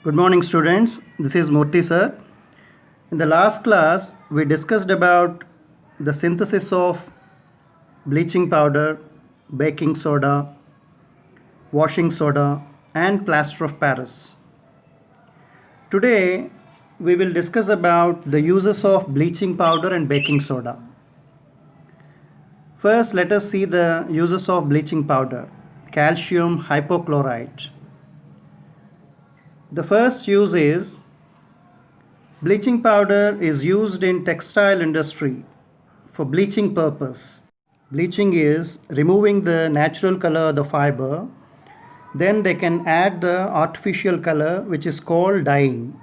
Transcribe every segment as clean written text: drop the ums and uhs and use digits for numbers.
Good morning, students. This is Murthy sir. In the last class, we discussed about the synthesis of bleaching powder, baking soda, washing soda, and plaster of Paris. Today, we will discuss about the uses of bleaching powder and baking soda. First, let us see the uses of bleaching powder, calcium hypochlorite. The first use is bleaching powder is used in textile industry for bleaching purpose. Bleaching is removing the natural color of the fiber. Then they can add the artificial color which is called dyeing.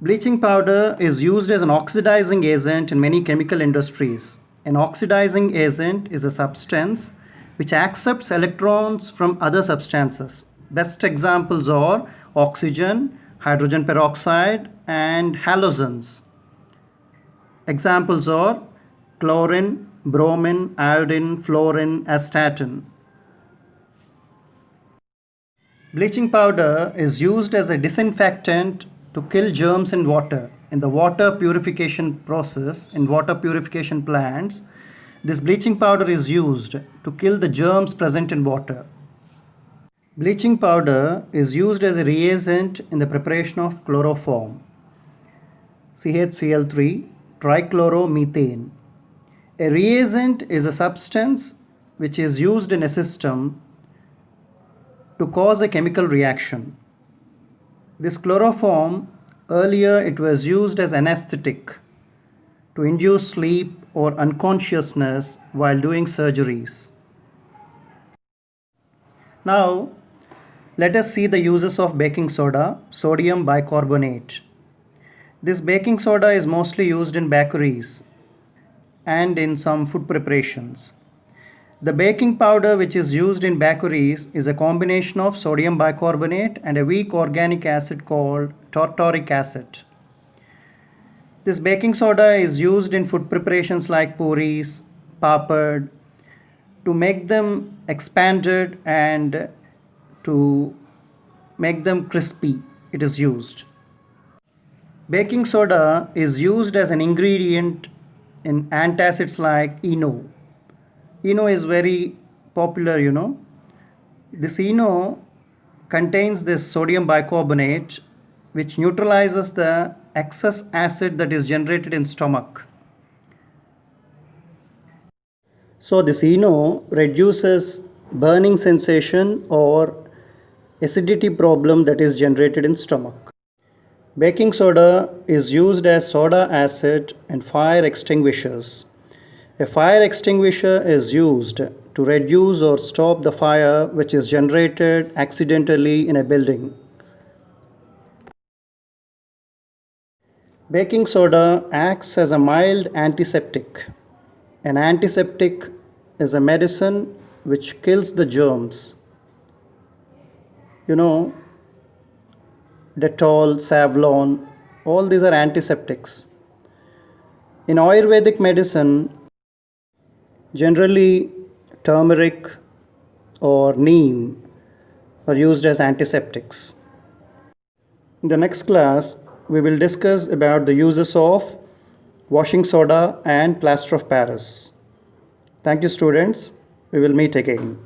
Bleaching powder is used as an oxidizing agent in many chemical industries. An oxidizing agent is a substance which accepts electrons from other substances. Best examples are oxygen, hydrogen peroxide, and halogens. Examples are chlorine, bromine, iodine, fluorine, astatine. Bleaching powder is used as a disinfectant to kill germs in water. In the water purification process, in water purification plants, this bleaching powder is used to kill the germs present in water. Bleaching powder is used as a reagent in the preparation of chloroform, CHCl3, trichloromethane. A reagent is a substance which is used in a system to cause a chemical reaction. This chloroform, earlier it was used as anesthetic to induce sleep or unconsciousness while doing surgeries. Now, let us see the uses of baking soda, sodium bicarbonate. This baking soda is mostly used in bakeries and in some food preparations. The baking powder which is used in bakeries is a combination of sodium bicarbonate and a weak organic acid called tartaric acid. This baking soda is used in food preparations like puris, papad, to make them expanded and to make them crispy. It is used. Baking soda is used as an ingredient in antacids like ENO. ENO is very popular. This ENO contains this sodium bicarbonate which neutralizes the excess acid that is generated in stomach. So this ENO reduces burning sensation or acidity problem that is generated in stomach. Baking soda is used as soda acid and fire extinguishers. A fire extinguisher is used to reduce or stop the fire which is generated accidentally in a building. Baking soda acts as a mild antiseptic. An antiseptic is a medicine which kills the germs. Dettol, Savlon, all these are antiseptics. In Ayurvedic medicine, generally turmeric or neem are used as antiseptics. In the next class, we will discuss about the uses of washing soda and plaster of Paris. Thank you, students. We will meet again.